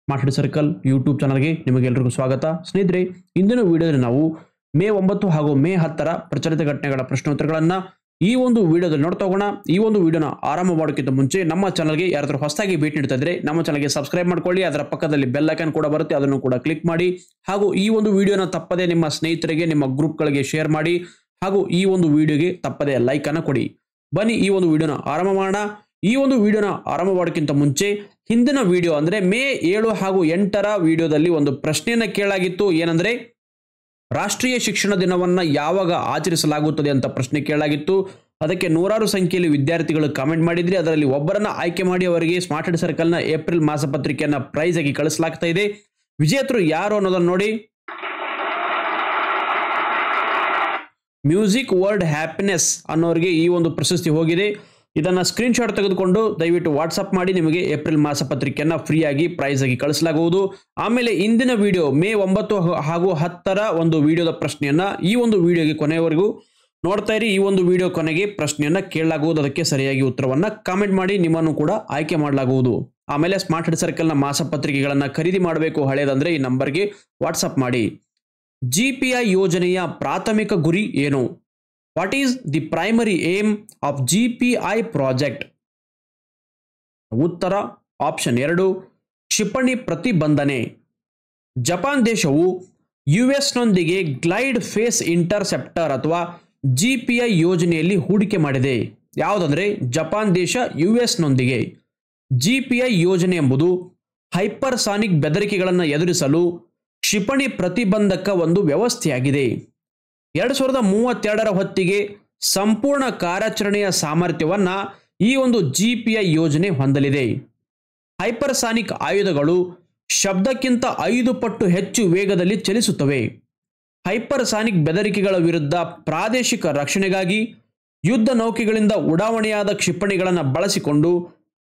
Smart hit circle YouTube ಚಾನಲ್ಗೆ ನಿಮಗೆಲ್ಲರಿಗೂ ಸ್ವಾಗತ. ಸ್ನೇಹಿತರೆ, ಇಂದಿನ ವಿಡಿಯೋದಲ್ಲಿ ನಾವು ಮೇ 9 ಹಾಗೂ ಮೇ 10ರ ಪ್ರಚಲಿತ ಘಟನೆಗಳ ಪ್ರಶ್ನೋತ್ತರಗಳನ್ನು ಈ ಒಂದು ವಿಡಿಯೋದಲ್ಲಿ ನೋಡ್ತಾ ಹೋಗೋಣ. ಈ ಒಂದು ವಿಡಿಯೋನ ಆರಂಭ ಮಾಡೋಕ್ಕಿಂತ ಮುಂಚೆ ನಮ್ಮ ಚಾನಲ್ಗೆ ಯಾರಾದರೂ ಹೊಸದಾಗಿ ಭೇಟಿ ನೀಡ್ತಾ ಇದ್ರೆ ನಮ್ಮ ಚಾನಲ್ಗೆ ಸಬ್ಸ್ಕ್ರೈಬ್ ಮಾಡ್ಕೊಳ್ಳಿ. ಅದರ ಪಕ್ಕದಲ್ಲಿ ಬೆಲ್ ಐಕಾನ್ ಕೂಡ ಬರುತ್ತೆ, ಅದನ್ನು ಕೂಡ ಕ್ಲಿಕ್ ಮಾಡಿ. ಹಾಗೂ ಈ ಒಂದು ವಿಡಿಯೋನ ತಪ್ಪದೆ ನಿಮ್ಮ ಸ್ನೇಹಿತರಿಗೆ, ನಿಮ್ಮ ಗ್ರೂಪ್ಗಳಿಗೆ ಶೇರ್ ಮಾಡಿ. ಹಾಗೂ ಈ ಒಂದು ವಿಡಿಯೋಗೆ ತಪ್ಪದೆ ಲೈಕ್ ಅನ್ನು ಕೊಡಿ. ಬನ್ನಿ ಈ ಒಂದು ವಿಡಿಯೋನ ಆರಂಭ ಮಾಡೋಣ. ಈ ಒಂದು ವಿಡಿಯೋನ ಆರಂಭ ಮಾಡೋಕ್ಕಿಂತ ಮುಂಚೆ ಹಿಂದಿನ ವಿಡಿಯೋ ಅಂದ್ರೆ ಮೇ 7 ಹಾಗೂ 8ರ ವಿಡಿಯೋದಲ್ಲಿ ಒಂದು ಪ್ರಶ್ನೆಯನ್ನ ಕೇಳಲಾಗಿತ್ತು. ಏನಂದ್ರೆ ರಾಷ್ಟ್ರೀಯ ಶಿಕ್ಷಣ ದಿನವನ್ನ ಯಾವಾಗ ಆಚರಿಸಲಾಗುತ್ತದೆ ಅಂತ ಪ್ರಶ್ನೆ ಕೇಳಲಾಗಿತ್ತು. ಅದಕ್ಕೆ ನೂರಾರು ಸಂಖ್ಯೆಯಲ್ಲಿ ವಿದ್ಯಾರ್ಥಿಗಳು ಕಾಮೆಂಟ್ ಮಾಡಿದ್ರಿ. ಅದರಲ್ಲಿ ಒಬ್ಬರನ್ನ ಆಯ್ಕೆ ಮಾಡಿ ಅವರಿಗೆ ಸ್ಮಾರ್ಟ್ ಹಿಟ್ ಸರ್ಕಲ್ನ ಏಪ್ರಿಲ್ ಮಾಸಪತ್ರಿಕೆಯನ್ನ ಪ್ರೈಸ್ ಆಗಿ ಕಳಿಸಲಾಗ್ತಾ ಇದೆ. ವಿಜೇತರು ಯಾರು ಅನ್ನೋದನ್ನ ನೋಡಿ. ಮ್ಯೂಸಿಕ್ ವರ್ಲ್ಡ್ ಹ್ಯಾಪಿನೆಸ್ ಅನ್ನೋರಿಗೆ ಈ ಒಂದು ಪ್ರಶಸ್ತಿ ಹೋಗಿದೆ. ಇದನ್ನ ಸ್ಕ್ರೀನ್ ಶಾಟ್ ತೆಗೆದುಕೊಂಡು ದಯವಿಟ್ಟು ವಾಟ್ಸ್ಆಪ್ ಮಾಡಿ. ನಿಮಗೆ ಏಪ್ರಿಲ್ ಮಾಸಪತ್ರಿಕೆಯನ್ನ ಫ್ರೀ ಆಗಿ ಪ್ರೈಸ್ ಆಗಿ ಕಳಿಸಲಾಗುವುದು. ಆಮೇಲೆ ಇಂದಿನ ವಿಡಿಯೋ ಮೇ 9 ಹಾಗೂ 10ರ ಒಂದು ವಿಡಿಯೋದ ಪ್ರಶ್ನೆಯನ್ನ ಈ ಒಂದು ವಿಡಿಯೋಗೆ ಕೊನೆಯವರೆಗೂ ನೋಡ್ತಾ ಇರಿ. ಈ ಒಂದು ವಿಡಿಯೋ ಕೊನೆಗೆ ಪ್ರಶ್ನೆಯನ್ನ ಕೇಳಲಾಗುವುದು. ಅದಕ್ಕೆ ಸರಿಯಾಗಿ ಉತ್ತರವನ್ನ ಕಾಮೆಂಟ್ ಮಾಡಿ, ನಿಮ್ಮನ್ನು ಕೂಡ ಆಯ್ಕೆ ಮಾಡಲಾಗುವುದು. ಆಮೇಲೆ ಸ್ಮಾರ್ಟ್ ಹಿಟ್ ಸರ್ಕಲ್ನ ಮಾಸಪತ್ರಿಕೆಗಳನ್ನ ಖರೀದಿ ಮಾಡಬೇಕು ಹಳೆಯದಂದ್ರೆ ಈ ನಂಬರ್ಗೆ ವಾಟ್ಸ್ಆಪ್ ಮಾಡಿ. GPI ಯೋಜನೆಯ ಪ್ರಾಥಮಿಕ ಗುರಿ ಏನು? What is the primary aim of GPI project? ಉತ್ತರ ಆಪ್ಷನ್ 2 ಕ್ಷಿಪಣಿ ಪ್ರತಿಬಂಧನೆ. ಜಪಾನ್ ದೇಶವು US-ನೊಂದಿಗೆ ಗ್ಲೈಡ್ ಫೇಸ್ ಇಂಟರ್ಸೆಪ್ಟರ್ ಅಥವಾ GPI ಯೋಜನೆಯಲ್ಲಿ ಹೂಡಿಕೆ ಮಾಡಿದೆ. ಯಾವುದಂದ್ರೆ ಜಪಾನ್ ದೇಶ US-ನೊಂದಿಗೆ. GPI ಯೋಜನೆ ಎಂಬುದು ಹೈಪರ್ಸಾನಿಕ್ ಬೆದರಿಕೆಗಳನ್ನು ಎದುರಿಸಲು ಕ್ಷಿಪಣಿ ಪ್ರತಿಬಂಧಕ ಒಂದು ವ್ಯವಸ್ಥೆಯಾಗಿದೆ. 2032ರ ಹೊತ್ತಿಗೆ ಸಂಪೂರ್ಣ ಕಾರ್ಯಾಚರಣೆಯ ಸಾಮರ್ಥ್ಯವನ್ನ ಈ ಒಂದು GPI ಯೋಜನೆ ಹೊಂದಲಿದೆ. ಹೈಪರ್ಸಾನಿಕ್ ಆಯುಧಗಳು ಶಬ್ದಕ್ಕಿಂತ 5 ಪಟ್ಟು ಹೆಚ್ಚು ವೇಗದಲ್ಲಿ ಚಲಿಸುತ್ತವೆ. ಹೈಪರ್ಸಾನಿಕ್ ಬೆದರಿಕೆಗಳ ವಿರುದ್ಧ ಪ್ರಾದೇಶಿಕ ರಕ್ಷಣೆಗಾಗಿ ಯುದ್ಧ ನೌಕೆಗಳಿಂದ ಉಡಾವಣೆಯಾದ ಕ್ಷಿಪಣಿಗಳನ್ನು ಬಳಸಿಕೊಂಡು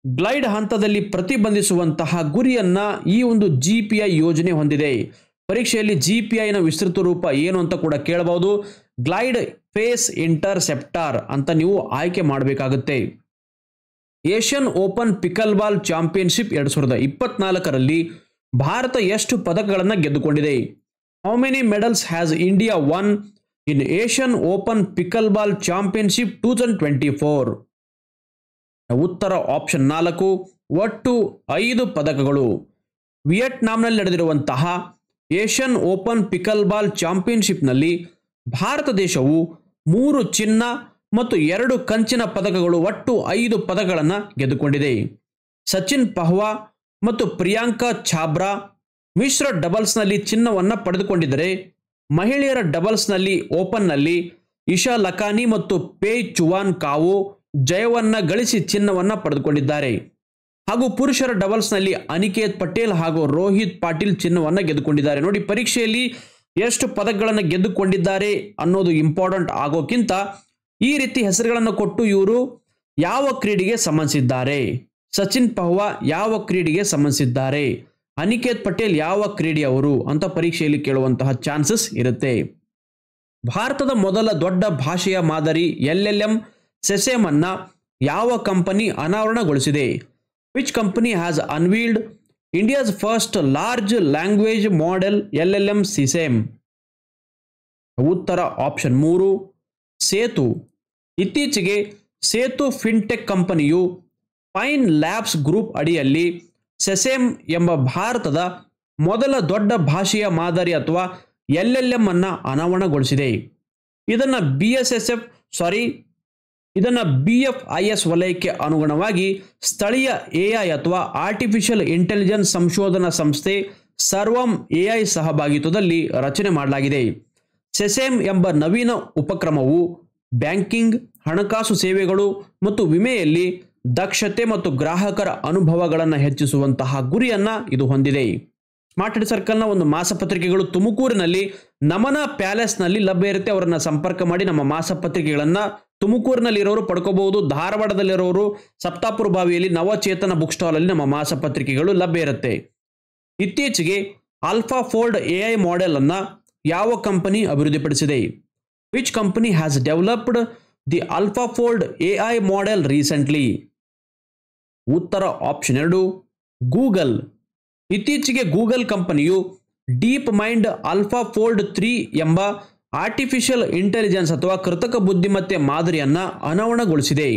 ಗ್ಲೈಡ್ ಹಂತದಲ್ಲಿ ಪ್ರತಿಬಂಧಿಸುವಂತಹ ಗುರಿಯನ್ನ ಈ ಒಂದು GPI ಯೋಜನೆ ಹೊಂದಿದೆ. ಪರೀಕ್ಷೆಯಲ್ಲಿ GPIನ ವಿಸ್ತೃತ ರೂಪ ಏನು ಅಂತ ಕೂಡ ಕೇಳಬಹುದು. ಗ್ಲೈಡ್ ಫೇಸ್ ಇಂಟರ್ಸೆಪ್ಟಾರ್ ಅಂತ ನೀವು ಆಯ್ಕೆ ಮಾಡಬೇಕಾಗುತ್ತೆ. Asian open pickleball championship 2024ರಲ್ಲಿ ಭಾರತ ಎಷ್ಟು ಪದಕಗಳನ್ನು ಗೆದ್ದುಕೊಂಡಿದೆ? How many medals has India won in Asian open pickleball championship 2024? ಉತ್ತರ ಆಪ್ಷನ್ 4 ಒಟ್ಟು 5 ಪದಕಗಳು. ವಿಯೆಟ್ನಾಂನಲ್ಲಿ ನಡೆದಿರುವಂತಹ ಏಷ್ಯನ್ ಓಪನ್ ಪಿಕಲ್ ಬಾಲ್ ಚಾಂಪಿಯನ್ಶಿಪ್ನಲ್ಲಿ ಭಾರತ ದೇಶವು 3 ಚಿನ್ನ ಮತ್ತು 2 ಕಂಚಿನ ಪದಕಗಳು, ಒಟ್ಟು 5 ಪದಕಗಳನ್ನು ಗೆದ್ದುಕೊಂಡಿದೆ. ಸಚಿನ್ ಪಹ್ವಾ ಮತ್ತು ಪ್ರಿಯಾಂಕಾ ಛಾಬ್ರಾ ಮಿಶ್ರ ಡಬಲ್ಸ್ನಲ್ಲಿ ಚಿನ್ನವನ್ನು ಪಡೆದುಕೊಂಡಿದ್ದರೆ, ಮಹಿಳೆಯರ ಡಬಲ್ಸ್ನಲ್ಲಿ ಓಪನ್ನಲ್ಲಿ ಇಶಾ ಲಕಾನಿ ಮತ್ತು ಪೇ ಚುವಾನ್ ಕಾವೋ ಜಯವನ್ನ ಗಳಿಸಿ ಚಿನ್ನವನ್ನ ಪಡೆದುಕೊಂಡಿದ್ದಾರೆ. ಹಾಗೂ ಪುರುಷರ ಡಬಲ್ಸ್ನಲ್ಲಿ ಅನಿಕೇತ್ ಪಟೇಲ್ ಹಾಗೂ ರೋಹಿತ್ ಪಾಟೀಲ್ ಚಿನ್ನವನ್ನ ಗೆದ್ದುಕೊಂಡಿದ್ದಾರೆ. ನೋಡಿ, ಪರೀಕ್ಷೆಯಲ್ಲಿ ಎಷ್ಟು ಪದಕಗಳನ್ನು ಗೆದ್ದುಕೊಂಡಿದ್ದಾರೆ ಅನ್ನೋದು ಇಂಪಾರ್ಟೆಂಟ್ ಆಗೋಕ್ಕಿಂತ ಈ ರೀತಿ ಹೆಸರುಗಳನ್ನು ಕೊಟ್ಟು ಇವರು ಯಾವ ಕ್ರೀಡೆಗೆ ಸಂಬಂಧಿಸಿದ್ದಾರೆ, ಸಚಿನ್ ಪಹ್ವಾ ಯಾವ ಕ್ರೀಡೆಗೆ ಸಂಬಂಧಿಸಿದ್ದಾರೆ, ಅನಿಕೇತ್ ಪಟೇಲ್ ಯಾವ ಕ್ರೀಡೆಯವರು ಅಂತ ಪರೀಕ್ಷೆಯಲ್ಲಿ ಕೇಳುವಂತಹ ಚಾನ್ಸಸ್ ಇರುತ್ತೆ. ಭಾರತದ ಮೊದಲ ದೊಡ್ಡ ಭಾಷೆಯ ಮಾದರಿ LLM ಸೆಸೆಮ್ ಅನ್ನ ಯಾವ ಕಂಪನಿ ಅನಾವರಣಗೊಳಿಸಿದೆ? Which company has unveiled India's first large language model LLM Sesame? ಉತ್ತರ ಆಪ್ಷನ್ 3 ಸೇತು. ಇತ್ತೀಚೆಗೆ ಸೇತು ಫಿನ್ಟೆಕ್ ಕಂಪನಿಯು ಪೈನ್ ಲ್ಯಾಬ್ಸ್ ಗ್ರೂಪ್ ಅಡಿಯಲ್ಲಿ ಸೆಸೆಮ್ ಎಂಬ ಭಾರತದ ಮೊದಲ ದೊಡ್ಡ ಭಾಷೆಯ ಮಾದರಿ ಅಥವಾ LLM ಅನ್ನ ಅನಾವರಣಗೊಳಿಸಿದೆ. ಇದನ್ನ BFIS ವಲಯಕ್ಕೆ ಅನುಗುಣವಾಗಿ ಸ್ಥಳೀಯ AI ಅಥವಾ ಆರ್ಟಿಫಿಷಿಯಲ್ ಇಂಟೆಲಿಜೆನ್ಸ್ ಸಂಶೋಧನಾ ಸಂಸ್ಥೆ ಸರ್ವಮ್ AI ಸಹಭಾಗಿತ್ವದಲ್ಲಿ ರಚನೆ ಮಾಡಲಾಗಿದೆ. ಸೆಸೆಮ್ ಎಂಬ ನವೀನ ಉಪಕ್ರಮವು ಬ್ಯಾಂಕಿಂಗ್, ಹಣಕಾಸು ಸೇವೆಗಳು ಮತ್ತು ವಿಮೆಯಲ್ಲಿ ದಕ್ಷತೆ ಮತ್ತು ಗ್ರಾಹಕರ ಅನುಭವಗಳನ್ನು ಹೆಚ್ಚಿಸುವಂತಹ ಗುರಿಯನ್ನ ಇದು ಹೊಂದಿದೆ. ಸ್ಮಾರ್ಟ್ ಹಿಟ್ ಸರ್ಕಲ್ನ ಒಂದು ಮಾಸಪತ್ರಿಕೆಗಳು ತುಮಕೂರಿನಲ್ಲಿ ನಮನ ಪ್ಯಾಲೇಸ್ನಲ್ಲಿ ಲಭ್ಯ ಇರುತ್ತೆ. ಅವರನ್ನ ಸಂಪರ್ಕ ಮಾಡಿ ನಮ್ಮ ಮಾಸಪತ್ರಿಕೆಗಳನ್ನ ತುಮಕೂರಿನಲ್ಲಿರೋರು ಪಡ್ಕೋಬಹುದು. ಧಾರವಾಡದಲ್ಲಿರೋರು ಸಪ್ತಾಪುರ ಬಾವಿಯಲ್ಲಿ ನವಚೇತನ ಬುಕ್ ಸ್ಟಾಲ್ ಅಲ್ಲಿ ನಮ್ಮ ಮಾಸಪತ್ರಿಕೆಗಳು ಲಭ್ಯ ಇರುತ್ತೆ. ಇತ್ತೀಚೆಗೆ ಆಲ್ಫಾ ಫೋಲ್ಡ್ AI ಮಾಡೆಲ್ ಅನ್ನ ಯಾವ ಕಂಪನಿ ಅಭಿವೃದ್ಧಿಪಡಿಸಿದೆ? Which company has developed the alpha fold AI model recently? ಉತ್ತರ ಆಪ್ಷನ್ 2 ಗೂಗಲ್. ಇತ್ತೀಚೆಗೆ ಗೂಗಲ್ ಕಂಪನಿಯು ಡೀಪ್ ಮೈಂಡ್ ಆಲ್ಫಾ ಫೋಲ್ಡ್ 3 ಎಂಬ ಆರ್ಟಿಫಿಷಿಯಲ್ ಇಂಟೆಲಿಜೆನ್ಸ್ ಅಥವಾ ಕೃತಕ ಬುದ್ಧಿಮತ್ತೆ ಮಾದರಿಯನ್ನು ಅನಾವರಣಗೊಳಿಸಿದೆ.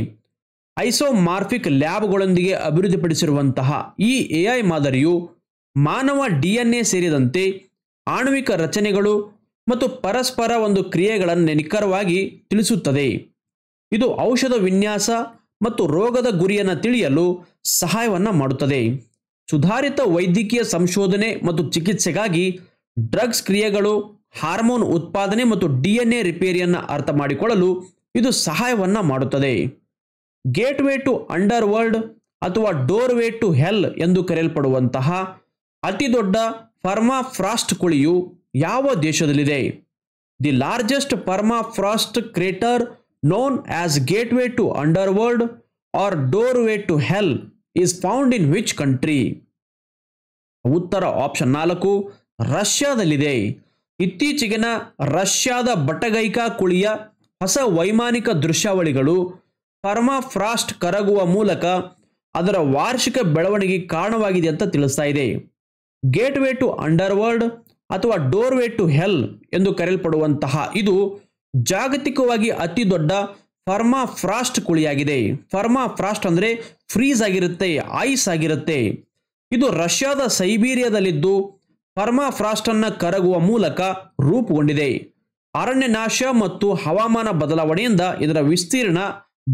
ಐಸೋಮಾರ್ಫಿಕ್ ಲ್ಯಾಬ್ಗಳೊಂದಿಗೆ ಅಭಿವೃದ್ಧಿಪಡಿಸಿರುವಂತಹ ಈ ಎಐ ಮಾದರಿಯು ಮಾನವ DNA ಸೇರಿದಂತೆ ಆಣ್ವಿಕ ರಚನೆಗಳು ಮತ್ತು ಪರಸ್ಪರ ಕ್ರಿಯೆಗಳನ್ನು ನಿಖರವಾಗಿ ತಿಳಿಸುತ್ತದೆ. ಇದು ಔಷಧ ವಿನ್ಯಾಸ ಮತ್ತು ರೋಗದ ಗುರಿಯನ್ನು ತಿಳಿಯಲು ಸಹಾಯವನ್ನು ಮಾಡುತ್ತದೆ. ಸುಧಾರಿತ ವೈದ್ಯಕೀಯ ಸಂಶೋಧನೆ ಮತ್ತು ಚಿಕಿತ್ಸೆಗಾಗಿ ಡ್ರಗ್ಸ್ ಕ್ರಿಯೆಗಳು, ಹಾರ್ಮೋನ್ ಉತ್ಪಾದನೆ ಮತ್ತು DNA ರಿಪೇರಿಯನ್ನು ಅರ್ಥ ಮಾಡಿಕೊಳ್ಳಲು ಇದು ಸಹಾಯವನ್ನು ಮಾಡುತ್ತದೆ. ಗೇಟ್ವೇ ಟು ಅಂಡರ್ ವರ್ಲ್ಡ್ ಅಥವಾ ಡೋರ್ವೇ ಟು ಹೆಲ್ ಎಂದು ಕರೆಯಲ್ಪಡುವಂತಹ ಅತಿ ದೊಡ್ಡ ಪರ್ಮಾಫ್ರಾಸ್ಟ್ ಕುಳಿಯು ಯಾವ ದೇಶದಲ್ಲಿದೆ? The largest permafrost crater known as gateway to underworld or doorway to hell is found in which country? ಉತ್ತರ ಆಪ್ಷನ್ 4 ರಷ್ಯಾದಲ್ಲಿದೆ. ಇತ್ತೀಚೆಗಿನ ರಷ್ಯಾದ ಬಟಗೈಕಾ ಕುಳಿಯ ಹೊಸ ವೈಮಾನಿಕ ದೃಶ್ಯಾವಳಿಗಳು ಪರ್ಮಾಫ್ರಾಸ್ಟ್ ಕರಗುವ ಮೂಲಕ ಅದರ ವಾರ್ಷಿಕ ಬೆಳವಣಿಗೆಗೆ ಕಾರಣವಾಗಿದೆ ಅಂತ ತಿಳಿಸ್ತಾ ಇದೆ. ಗೇಟ್ವೇ ಟು ಅಂಡರ್ವರ್ಲ್ಡ್ ಅಥವಾ ಡೋರ್ವೇ ಟು ಹೆಲ್ ಎಂದು ಕರೆಯಲ್ಪಡುವಂತಹ ಇದು ಜಾಗತಿಕವಾಗಿ ಅತಿ ದೊಡ್ಡ ಪರ್ಮಾಫ್ರಾಸ್ಟ್ ಕುಳಿಯಾಗಿದೆ. ಪರ್ಮಾಫ್ರಾಸ್ಟ್ ಅಂದರೆ ಫ್ರೀಸ್ ಆಗಿರುತ್ತೆ, ಐಸ್ ಆಗಿರುತ್ತೆ. ಇದು ರಷ್ಯಾದ ಸೈಬೀರಿಯಾದಲ್ಲಿದ್ದು ಪರ್ಮಾಫ್ರಾಸ್ಟ್ ಅನ್ನು ಕರಗುವ ಮೂಲಕ ರೂಪುಗೊಂಡಿದೆ. ಅರಣ್ಯನಾಶ ಮತ್ತು ಹವಾಮಾನ ಬದಲಾವಣೆಯಿಂದ ಇದರ ವಿಸ್ತೀರ್ಣ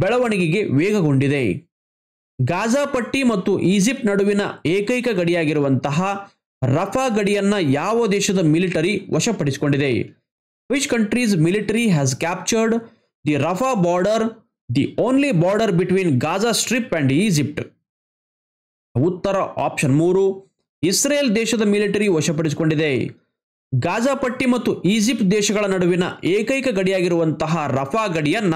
ಬೆಳವಣಿಗೆಗೆ ವೇಗಗೊಂಡಿದೆ. ಗಾಜಾ ಪಟ್ಟಿ ಮತ್ತು ಈಜಿಪ್ಟ್ ನಡುವಿನ ಏಕೈಕ ಗಡಿಯಾಗಿರುವಂತಹ ರಫಾ ಗಡಿಯನ್ನ ಯಾವ ದೇಶದ military ವಶಪಡಿಸಿಕೊಂಡಿದೆ? Which country's military has captured the Rafah border, the only border between Gaza Strip and Egypt? ಉತ್ತರ ಆಪ್ಷನ್ 3 ಇಸ್ರೇಲ್ ದೇಶದ ಮಿಲಿಟರಿ ವಶಪಡಿಸಿಕೊಂಡಿದೆ. ಗಾಜಾ ಪಟ್ಟಿ ಮತ್ತು ಈಜಿಪ್ಟ್ ದೇಶಗಳ ನಡುವಿನ ಏಕೈಕ ಗಡಿಯಾಗಿರುವಂತಹ ರಫಾ ಗಡಿಯನ್ನ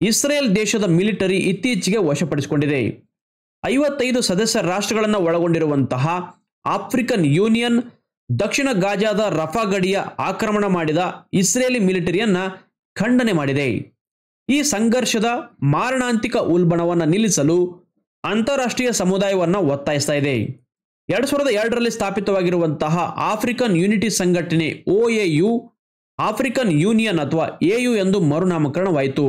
ಇಸ್ರೇಲ್ ದೇಶದ ಮಿಲಿಟರಿ ಇತ್ತೀಚೆಗೆ ವಶಪಡಿಸಿಕೊಂಡಿದೆ. 55 ಸದಸ್ಯ ರಾಷ್ಟ್ರಗಳನ್ನು ಒಳಗೊಂಡಿರುವಂತಹ ಆಫ್ರಿಕನ್ ಯೂನಿಯನ್ ದಕ್ಷಿಣ ಗಾಜಾದ ರಫಾ ಗಡಿಯ ಆಕ್ರಮಣ ಮಾಡಿದ ಇಸ್ರೇಲಿ ಮಿಲಿಟರಿಯನ್ನ ಖಂಡನೆ ಮಾಡಿದೆ. ಈ ಸಂಘರ್ಷದ ಮಾರಣಾಂತಿಕ ಉಲ್ಬಣವನ್ನು ನಿಲ್ಲಿಸಲು ಅಂತಾರಾಷ್ಟ್ರೀಯ ಸಮುದಾಯವನ್ನು ಒತ್ತಾಯಿಸ್ತಾ ಇದೆ. 2002ರಲ್ಲಿ ಸ್ಥಾಪಿತವಾಗಿರುವಂತಹ ಆಫ್ರಿಕನ್ ಯೂನಿಟಿ ಸಂಘಟನೆ OAU ಆಫ್ರಿಕನ್ ಯೂನಿಯನ್ ಅಥವಾ AU ಎಂದು ಮರುನಾಮಕರಣವಾಯಿತು.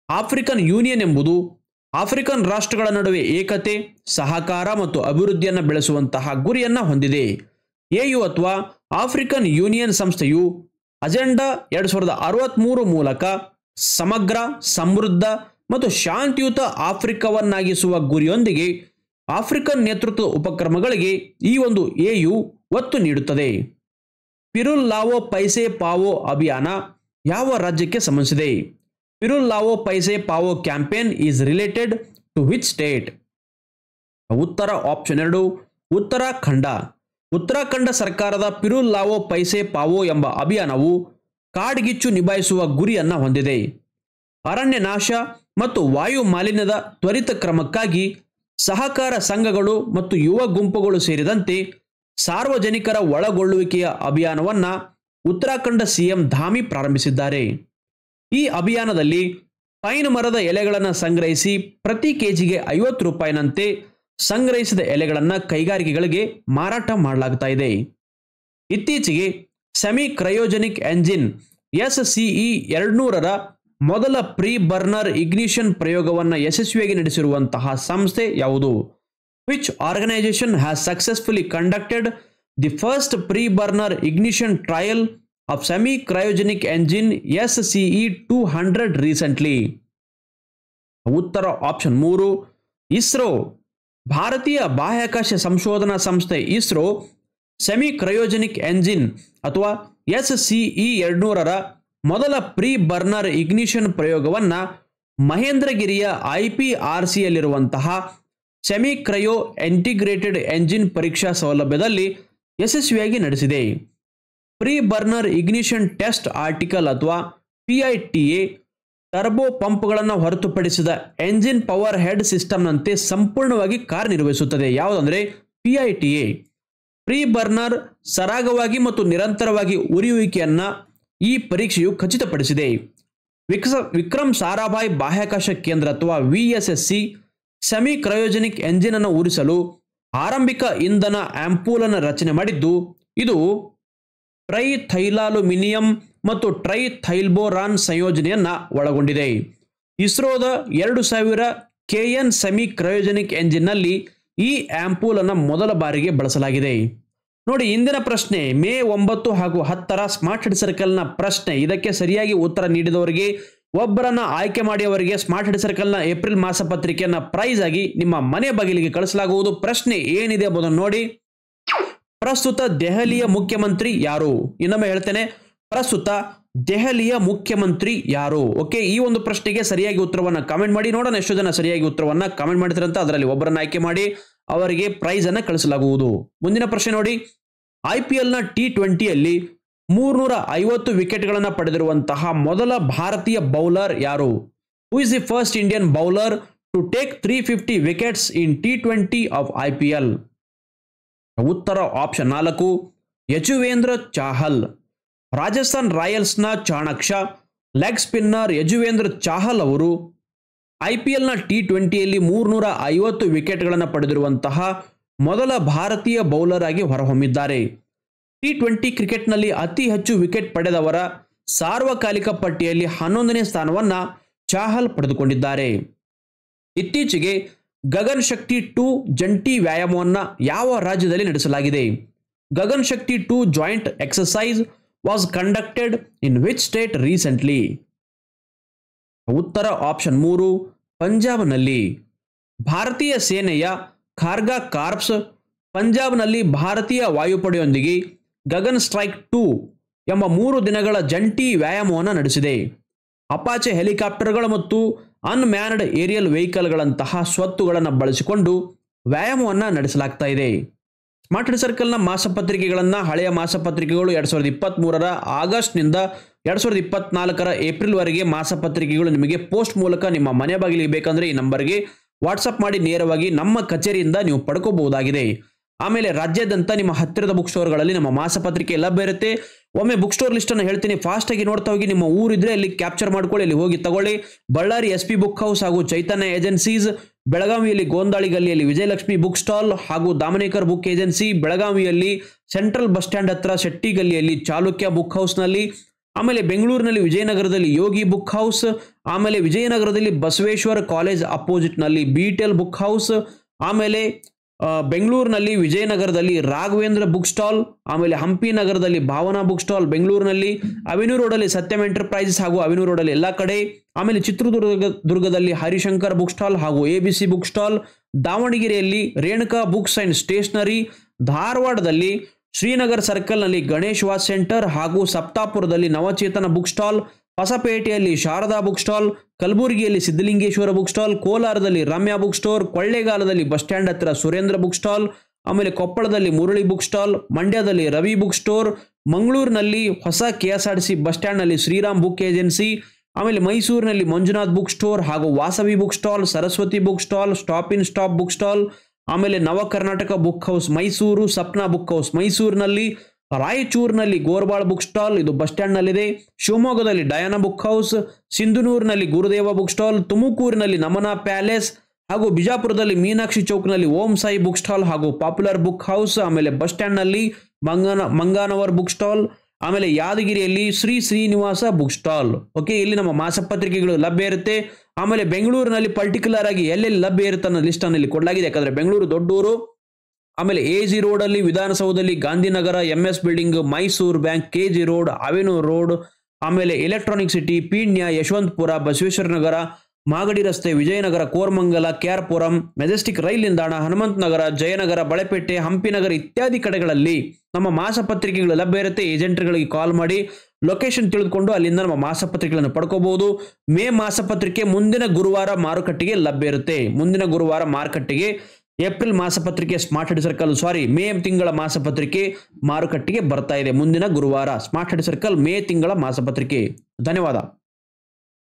ಆಫ್ರಿಕನ್ ಯೂನಿಯನ್ ಎಂಬುದು ಆಫ್ರಿಕನ್ ರಾಷ್ಟ್ರಗಳ ನಡುವೆ ಏಕತೆ, ಸಹಕಾರ ಮತ್ತು ಅಭಿವೃದ್ಧಿಯನ್ನು ಬೆಳೆಸುವಂತಹ ಗುರಿಯನ್ನು ಹೊಂದಿದೆ. AU ಅಥವಾ ಆಫ್ರಿಕನ್ ಯೂನಿಯನ್ ಸಂಸ್ಥೆಯು ಅಜೆಂಡಾ 2063 ಮೂಲಕ ಸಮಗ್ರ, ಸಮೃದ್ಧ ಮತ್ತು ಶಾಂತಿಯುತ ಆಫ್ರಿಕಾವನ್ನಾಗಿಸುವ ಗುರಿಯೊಂದಿಗೆ ಆಫ್ರಿಕನ್ ನೇತೃತ್ವದ ಉಪಕ್ರಮಗಳಿಗೆ ಈ AU ಒತ್ತು ನೀಡುತ್ತದೆ. ಪಿರುಲ್ ಲಾವೋ ಪೈಸೆ ಪಾವೋ ಅಭಿಯಾನ ಯಾವ ರಾಜ್ಯಕ್ಕೆ ಸಂಬಂಧಿಸಿದೆ? Pirul Lao Paise Pao campaign is related to which state? ಉತ್ತರ ಆಪ್ಷನ್ 2 ಉತ್ತರಾಖಂಡ. ಉತ್ತರಾಖಂಡ ಸರ್ಕಾರದ ಪಿರುಲ್ ಲಾವೋ ಪೈಸೆ ಪಾವೋ ಎಂಬ ಅಭಿಯಾನವು ಕಾಡ್ಗಿಚ್ಚು ನಿಭಾಯಿಸುವ ಗುರಿಯನ್ನು ಹೊಂದಿದೆ. ಅರಣ್ಯ ನಾಶ ಮತ್ತು ವಾಯು ಮಾಲಿನ್ಯದ ತ್ವರಿತ ಕ್ರಮಕ್ಕಾಗಿ ಸಹಕಾರ ಸಂಘಗಳು ಮತ್ತು ಯುವ ಗುಂಪುಗಳು ಸೇರಿದಂತೆ ಸಾರ್ವಜನಿಕರ ಒಳಗೊಳ್ಳುವಿಕೆಯ ಅಭಿಯಾನವನ್ನು ಉತ್ತರಾಖಂಡ CM ಧಾಮಿ ಪ್ರಾರಂಭಿಸಿದ್ದಾರೆ. ಈ ಅಭಿಯಾನದಲ್ಲಿ ಪೈನ್ ಮರದ ಎಲೆಗಳನ್ನು ಸಂಗ್ರಹಿಸಿ ಪ್ರತಿ ಕೆಜಿಗೆ 50 ರೂಪಾಯಿನಂತೆ ಸಂಗ್ರಹಿಸಿದ ಎಲೆಗಳನ್ನು ಕೈಗಾರಿಕೆಗಳಿಗೆ ಮಾರಾಟ ಮಾಡಲಾಗ್ತಾ ಇದೆ. ಇತ್ತೀಚೆಗೆ ಸೆಮಿ ಕ್ರಯೋಜೆನಿಕ್ ಎಂಜಿನ್ SCE 200ರ ಮೊದಲ ಪ್ರೀ ಬರ್ನರ್ ಇಗ್ನಿಷನ್ ಪ್ರಯೋಗವನ್ನು ಯಶಸ್ವಿಯಾಗಿ ನಡೆಸಿರುವಂತಹ ಸಂಸ್ಥೆ ಯಾವುದು? Which organisation has successfully conducted the first pre burner ignition trial of semi cryogenic engine SCE 200 recently? ಉತ್ತರ ಆಪ್ಷನ್ 3 ಇಸ್ರೋ. ಭಾರತೀಯ ಬಾಹ್ಯಾಕಾಶ ಸಂಶೋಧನಾ ಸಂಸ್ಥೆ ಇಸ್ರೋ ಸೆಮಿ ಕ್ರಯೋಜೆನಿಕ್ ಎಂಜಿನ್ ಅಥವಾ SCE 200ರ ಮೊದಲ ಪ್ರೀ ಬರ್ನರ್ ಇಗ್ನಿಷನ್ ಪ್ರಯೋಗವನ್ನು ಮಹೇಂದ್ರಗಿರಿಯ IPRCಯಲ್ಲಿರುವಂತಹ ಸೆಮಿ ಕ್ರಯೋ ಇಂಟಿಗ್ರೇಟೆಡ್ ಎಂಜಿನ್ ಪರೀಕ್ಷಾ ಸೌಲಭ್ಯದಲ್ಲಿ ಯಶಸ್ವಿಯಾಗಿ ನಡೆಸಿದೆ. Pre burner ignition test article ಅಥವಾ PITA ಟರ್ಬೋ ಪಂಪ್ಗಳನ್ನು ಹೊರತುಪಡಿಸಿದ ಎಂಜಿನ್ ಪವರ್ ಹೆಡ್ ಸಿಸ್ಟಮ್ನಂತೆ ಸಂಪೂರ್ಣವಾಗಿ ಕಾರ್ಯನಿರ್ವಹಿಸುತ್ತದೆ. ಯಾವುದಂದರೆ PITA. ಪ್ರೀ ಬರ್ನರ್ ಸರಾಗವಾಗಿ ಮತ್ತು ನಿರಂತರವಾಗಿ ಉರಿಯುವಿಕೆಯನ್ನು ಈ ಪರೀಕ್ಷೆಯು ಖಚಿತಪಡಿಸಿದೆ. ವಿಕ್ರಮ್ ಸಾರಾಭಾಯ್ ಬಾಹ್ಯಾಕಾಶ ಕೇಂದ್ರ ಅಥವಾ VSSC ಸೆಮಿ ಕ್ರಯೋಜೆನಿಕ್ ಎಂಜಿನ್ ಅನ್ನು ಉರಿಸಲು ಆರಂಭಿಕ ಇಂಧನ ಆಂಪೂಲನ್ನು ರಚನೆ ಮಾಡಿದ್ದು ಇದು ಟ್ರೈಥೈಲಾಲ್ಯೂಮಿನಿಯಂ ಮತ್ತು ಟ್ರೈಥೈಲ್ಬೋರಾನ್ ಸಂಯೋಜನೆಯನ್ನ ಒಳಗೊಂಡಿದೆ. ಇಸ್ರೋದ 2000 KN ಸೆಮಿ ಕ್ರಯೋಜೆನಿಕ್ ಎಂಜಿನ್ನಲ್ಲಿ ಈ ಆಂಪೂಲ್ ಅನ್ನು ಮೊದಲ ಬಾರಿಗೆ ಬಳಸಲಾಗಿದೆ. ನೋಡಿ, ಇಂದಿನ ಪ್ರಶ್ನೆ ಮೇ 9 ಹಾಗೂ 10 ಸ್ಮಾರ್ಟ್ ಹೆಡ್ ಸರ್ಕಲ್ನ ಪ್ರಶ್ನೆ. ಇದಕ್ಕೆ ಸರಿಯಾಗಿ ಉತ್ತರ ನೀಡಿದವರಿಗೆ ಒಬ್ಬರನ್ನ ಆಯ್ಕೆ ಮಾಡಿ ಅವರಿಗೆ ಸ್ಮಾರ್ಟ್ ಹೆಡ್ ಸರ್ಕಲ್ನ ಏಪ್ರಿಲ್ ಮಾಸಪತ್ರಿಕೆಯನ್ನ ಪ್ರೈಸ್ ಆಗಿ ನಿಮ್ಮ ಮನೆ ಬಾಗಿಲಿಗೆ ಕಳಿಸಲಾಗುವುದು. ಪ್ರಶ್ನೆ ಏನಿದೆ ಎಂಬುದನ್ನು ನೋಡಿ. ಪ್ರಸ್ತುತ ದೆಹಲಿಯ ಮುಖ್ಯಮಂತ್ರಿ ಯಾರು? ಇನ್ನೊಮ್ಮೆ ಹೇಳ್ತೇನೆ, ಪ್ರಸ್ತುತ ದೆಹಲಿಯ ಮುಖ್ಯಮಂತ್ರಿ ಯಾರು? ಓಕೆ, ಈ ಒಂದು ಪ್ರಶ್ನೆಗೆ ಸರಿಯಾಗಿ ಉತ್ತರವನ್ನ ಕಾಮೆಂಟ್ ಮಾಡಿ. ನೋಡೋಣ ಎಷ್ಟು ಜನ ಸರಿಯಾಗಿ ಉತ್ತರವನ್ನ ಕಾಮೆಂಟ್ ಮಾಡ್ತಾರೆ ಅಂತ. ಅದರಲ್ಲಿ ಒಬ್ಬರನ್ನ ಆಯ್ಕೆ ಮಾಡಿ ಅವರಿಗೆ ಪ್ರೈಸ್ ಅನ್ನ ಕಳಿಸಲಾಗುವುದು. ಮುಂದಿನ ಪ್ರಶ್ನೆ ನೋಡಿ. IPL ನ T20ಯಲ್ಲಿ 350 ವಿಕೆಟ್ಗಳನ್ನು ಪಡೆದಿರುವಂತಹ ಮೊದಲ ಭಾರತೀಯ ಬೌಲರ್ ಯಾರು? Who is the first Indian bowler to take 350 wickets in T20 of IPL? ಉತ್ತರ ಆಪ್ಷನ್ 4 ಯಜುವೇಂದ್ರ ಚಾಹಲ್. ರಾಜಸ್ಥಾನ್ ರಾಯಲ್ಸ್ನ ಚಾಣಕ್ಷ ಲೆಗ್ ಸ್ಪಿನ್ನರ್ ಯಜುವೇಂದ್ರ ಚಾಹಲ್ ಅವರು IPL ನ T20ಯಲ್ಲಿ 350 ವಿಕೆಟ್ಗಳನ್ನು ಪಡೆದಿರುವಂತಹ ಮೊದಲ ಭಾರತೀಯ ಬೌಲರ್ ಆಗಿ ಹೊರಹೊಮ್ಮಿದ್ದಾರೆ. T20 ಕ್ರಿಕೆಟ್ನಲ್ಲಿ ಅತಿ ಹೆಚ್ಚು ವಿಕೆಟ್ ಪಡೆದವರ ಸಾರ್ವಕಾಲಿಕ ಪಟ್ಟಿಯಲ್ಲಿ 11ನೇ ಸ್ಥಾನವನ್ನ ಚಾಹಲ್ ಪಡೆದುಕೊಂಡಿದ್ದಾರೆ. ಇತ್ತೀಚೆಗೆ ಗಗನ್ ಶಕ್ತಿ 2 ಜಂಟಿ ವ್ಯಾಯಾಮವನ್ನ ಯಾವ ರಾಜ್ಯದಲ್ಲಿ ನಡೆಸಲಾಗಿದೆ? ಗಗನ್ ಶಕ್ತಿ 2 joint exercise was conducted in which state recently? ಉತ್ತರ ಆಪ್ಷನ್ 3 ಪಂಜಾಬ್ನಲ್ಲಿ. ಭಾರತೀಯ ಸೇನೆಯ ಖಾರ್ಗಾ ಕಾರ್ಪ್ಸ್ ಪಂಜಾಬ್ನಲ್ಲಿ ಭಾರತೀಯ ವಾಯುಪಡೆಯೊಂದಿಗೆ ಗಗನ್ ಸ್ಟ್ರೈಕ್ 2 ಎಂಬ 3 ದಿನಗಳ ಜಂಟಿ ವ್ಯಾಯಾಮವನ್ನು ನಡೆಸಿದೆ. ಅಪಾಚೆ ಹೆಲಿಕಾಪ್ಟರ್ಗಳು ಮತ್ತು ಅನ್ಮ್ಯಾನ್ಡ್ ಏರಿಯಲ್ ವೆಹಿಕಲ್ಗಳಂತಹ ಸ್ವತ್ತುಗಳನ್ನು ಬಳಸಿಕೊಂಡು ವ್ಯಾಯಾಮವನ್ನು ನಡೆಸಲಾಗ್ತಾ ಇದೆ. ಸ್ಮಾರ್ಟ್ ಹೆಡ್ ಸರ್ಕಲ್ನ ಮಾಸಪತ್ರಿಕೆಗಳನ್ನು ಹಳೆಯ ಮಾಸಪತ್ರಿಕೆಗಳು 2023ರ ಆಗಸ್ಟ್ನಿಂದ 2024ರ ಏಪ್ರಿಲ್ವರೆಗೆ ಮಾಸಪತ್ರಿಕೆಗಳು ನಿಮಗೆ ಪೋಸ್ಟ್ ಮೂಲಕ ನಿಮ್ಮ ಮನೆ ಬಾಗಿಲಿಗೆ ಬೇಕಂದ್ರೆ ಈ ನಂಬರ್ಗೆ ವಾಟ್ಸಪ್ ಮಾಡಿ ನೇರವಾಗಿ ನಮ್ಮ ಕಚೇರಿಯಿಂದ ನೀವು ಪಡ್ಕೋಬಹುದಾಗಿದೆ. ಆಮೇಲೆ ರಾಜ್ಯಾದ್ಯಂತ ನಿಮ್ಮ ಹತ್ತಿರದ ಬುಕ್ ಸ್ಟೋರ್ಗಳಲ್ಲಿ ನಮ್ಮ ಮಾಸಪತ್ರಿಕೆ ಲಭ್ಯ ಇರುತ್ತೆ. ಒಮ್ಮೆ ಬುಕ್ ಸ್ಟೋರ್ ಲಿಸ್ಟ್ ಅನ್ನು ಹೇಳ್ತೀನಿ, ಫಾಸ್ಟ್ ಆಗಿ ನೋಡ್ತಾ ಹೋಗಿ. ನಿಮ್ಮ ಊರಿದ್ರೆ ಅಲ್ಲಿ ಕ್ಯಾಪ್ಚರ್ ಮಾಡ್ಕೊಳ್ಳಿ, ಅಲ್ಲಿ ಹೋಗಿ ತಗೊಳ್ಳಿ. ಬಳ್ಳಾರಿ SP ಬುಕ್ ಹೌಸ್ ಹಾಗೂ ಚೈತನ್ಯ ಏಜೆನ್ಸೀಸ್, ಬೆಳಗಾವಿಯಲ್ಲಿ ಗೋಂದಾಳಿ ಗಲ್ಲಿಯಲ್ಲಿ ವಿಜಯಲಕ್ಷ್ಮಿ ಬುಕ್ ಸ್ಟಾಲ್ ಹಾಗೂ ದಾಮನೇಕರ್ ಬುಕ್ ಏಜೆನ್ಸಿ, ಬೆಳಗಾವಿಯಲ್ಲಿ ಸೆಂಟ್ರಲ್ ಬಸ್ ಸ್ಟ್ಯಾಂಡ್ ಹತ್ರ ಶೆಟ್ಟಿ ಗಲ್ಲಿಯಲ್ಲಿ ಚಾಲುಕ್ಯ ಬುಕ್ ಹೌಸ್ನಲ್ಲಿ, ಆಮೇಲೆ ಬೆಂಗಳೂರಿನಲ್ಲಿ ವಿಜಯನಗರದಲ್ಲಿ ಯೋಗಿ ಬುಕ್ ಹೌಸ್, ಆಮೇಲೆ ವಿಜಯನಗರದಲ್ಲಿ ಬಸವೇಶ್ವರ ಕಾಲೇಜ್ ಅಪೋಸಿಟ್ ನಲ್ಲಿ BTL ಬುಕ್ ಹೌಸ್, ಆಮೇಲೆ ಬೆಂಗಳೂರಿನಲ್ಲಿ ವಿಜಯನಗರದಲ್ಲಿ ರಾಘವೇಂದ್ರ ಬುಕ್ ಸ್ಟಾಲ್, ಆಮೇಲೆ ಹಂಪಿ ನಗರದಲ್ಲಿ ಭಾವನಾ ಬುಕ್ ಸ್ಟಾಲ್, ಬೆಂಗಳೂರಿನಲ್ಲಿ ಅವೆನ್ಯೂ ರೋಡಲ್ಲಿ ಸತ್ಯಂ ಎಂಟರ್ಪ್ರೈಸಸ್ ಹಾಗೂ ಅವೆನ್ಯೂ ರೋಡಲ್ಲಿ ಎಲ್ಲ ಕಡೆ, ಆಮೇಲೆ ಚಿತ್ರದುರ್ಗದಲ್ಲಿ ಹರಿಶಂಕರ್ ಬುಕ್ ಸ್ಟಾಲ್ ಹಾಗೂ ABC ಬುಕ್ ಸ್ಟಾಲ್, ದಾವಣಗೆರೆಯಲ್ಲಿ ರೇಣುಕಾ ಬುಕ್ಸ್ ಅಂಡ್ ಸ್ಟೇಷನರಿ, ಧಾರವಾಡದಲ್ಲಿ ಶ್ರೀನಗರ್ ಸರ್ಕಲ್ನಲ್ಲಿ ಗಣೇಶ್ ವಾಚ್ ಸೆಂಟರ್ ಹಾಗೂ ಸಪ್ತಾಪುರದಲ್ಲಿ ನವಚೇತನ ಬುಕ್ ಸ್ಟಾಲ್, ಹೊಸಪೇಟೆಯಲ್ಲಿ ಶಾರದಾ ಬುಕ್ ಸ್ಟಾಲ್, ಕಲಬುರಗಿಯಲ್ಲಿ ಸಿದ್ಧಲಿಂಗೇಶ್ವರ ಬುಕ್ ಸ್ಟಾಲ್, ಕೋಲಾರದಲ್ಲಿ ರಮ್ಯಾ ಬುಕ್ ಸ್ಟೋರ್, ಕೊಳ್ಳೇಗಾಲದಲ್ಲಿ ಬಸ್ ಸ್ಟ್ಯಾಂಡ್ ಹತ್ರ ಸುರೇಂದ್ರ ಬುಕ್ ಸ್ಟಾಲ್, ಆಮೇಲೆ ಕೊಪ್ಪಳದಲ್ಲಿ ಮುರಳಿ ಬುಕ್ ಸ್ಟಾಲ್, ಮಂಡ್ಯದಲ್ಲಿ ರವಿ ಬುಕ್ ಸ್ಟೋರ್, ಮಂಗಳೂರಿನಲ್ಲಿ ಹೊಸ KSRTC ಬಸ್ ಸ್ಟ್ಯಾಂಡ್ನಲ್ಲಿ ಶ್ರೀರಾಮ್ ಬುಕ್ ಏಜೆನ್ಸಿ, ಆಮೇಲೆ ಮೈಸೂರಿನಲ್ಲಿ ಮಂಜುನಾಥ್ ಬುಕ್ ಸ್ಟೋರ್ ಹಾಗೂ Vasavi book stall, Saraswati book stall, stop in stop book stall, ಆಮೇಲೆ Nava Karnataka book house Mysuru, Sapna book house ಮೈಸೂರಿನಲ್ಲಿ, ರಾಯಚೂರಿನಲ್ಲಿ ಗೋರ್ಬಾಳ್ ಬುಕ್ ಸ್ಟಾಲ್ ಇದು ಬಸ್ ಸ್ಟ್ಯಾಂಡ್ ನಲ್ಲಿದೆ, ಶಿವಮೊಗ್ಗದಲ್ಲಿ ಡಯಾನಾ ಬುಕ್ ಹೌಸ್, ಸಿಂಧನೂರಿನಲ್ಲಿ ಗುರುದೇವ ಬುಕ್ ಸ್ಟಾಲ್, ತುಮಕೂರಿನಲ್ಲಿ ನಮನ ಪ್ಯಾಲೇಸ್ ಹಾಗೂ ಬಿಜಾಪುರದಲ್ಲಿ ಮೀನಾಕ್ಷಿ ಚೌಕ್ನಲ್ಲಿ ಓಂ ಸಾಯಿ ಬುಕ್ ಸ್ಟಾಲ್ ಹಾಗೂ ಪಾಪ್ಯುಲರ್ ಬುಕ್ ಹೌಸ್, ಆಮೇಲೆ ಬಸ್ ಸ್ಟ್ಯಾಂಡ್ ನಲ್ಲಿ ಮಂಗಾನವರ್ ಬುಕ್ ಸ್ಟಾಲ್, ಆಮೇಲೆ ಯಾದಗಿರಿಯಲ್ಲಿ Shri Srinivasa book stall. Okay, ಇಲ್ಲಿ ನಮ್ಮ ಮಾಸಪತ್ರಿಕೆಗಳು ಲಭ್ಯ ಇರುತ್ತೆ. ಆಮೇಲೆ ಬೆಂಗಳೂರಿನಲ್ಲಿ ಪರ್ಟಿಕ್ಯುಲರ್ ಆಗಿ ಎಲ್ಲೆಲ್ಲಿ ಲಭ್ಯ ಇರುತ್ತೆ ಅನ್ನೋ ಲಿಸ್ಟ್ ಅನ್ನು ಇಲ್ಲಿ ಕೊಡಲಾಗಿದೆ, ಯಾಕಂದ್ರೆ ಬೆಂಗಳೂರು ದೊಡ್ಡೂರು. ಆಮೇಲೆ AG ರೋಡ್ ಅಲ್ಲಿ, ವಿಧಾನಸೌಧದಲ್ಲಿ, Gandhinagar, MS building, Mysuru bank, KG road, avenue road, ಆಮೇಲೆ ಎಲೆಕ್ಟ್ರಾನಿಕ್ ಸಿಟಿ, ಪೀಣ್ಯ, ಯಶವಂತಪುರ, ಬಸವೇಶ್ವರ ನಗರ, ಮಾಗಡಿ ರಸ್ತೆ, Vijayanagara, Koramangala, KR Puram, Majestic rail ನಿಲ್ದಾಣ, ಹನುಮಂತ ನಗರ, ಜಯನಗರ, ಬಳಪೇಟೆ, ಹಂಪಿ ನಗರ ಇತ್ಯಾದಿ ಕಡೆಗಳಲ್ಲಿ ನಮ್ಮ ಮಾಸಪತ್ರಿಕೆಗಳು ಲಭ್ಯ ಇರುತ್ತೆ. ಏಜೆಂಟ್ಗಳಿಗೆ ಕಾಲ್ ಮಾಡಿ ಲೊಕೇಶನ್ ತಿಳಿದುಕೊಂಡು ಅಲ್ಲಿಂದ ನಮ್ಮ ಮಾಸಪತ್ರಿಕೆಗಳನ್ನು ಪಡ್ಕೋಬಹುದು. ಮೇ ಮಾಸಪತ್ರಿಕೆ ಮುಂದಿನ ಗುರುವಾರ ಮಾರುಕಟ್ಟೆಗೆ ಲಭ್ಯ ಇರುತ್ತೆ. ಮುಂದಿನ ಗುರುವಾರ ಮಾರುಕಟ್ಟೆಗೆ ಏಪ್ರಿಲ್ ಮಾಸಪತ್ರಿಕೆ ಸ್ಮಾರ್ಟ್ ಹೆಡ್ ಸರ್ಕಲ್ ಮೇ ತಿಂಗಳ ಮಾಸಪತ್ರಿಕೆ ಮಾರುಕಟ್ಟೆಗೆ ಬರ್ತಾ ಇದೆ. ಮುಂದಿನ ಗುರುವಾರ ಸ್ಮಾರ್ಟ್ ಹೆಡ್ ಸರ್ಕಲ್ ಮೇ ತಿಂಗಳ ಮಾಸಪತ್ರಿಕೆ. ಧನ್ಯವಾದ.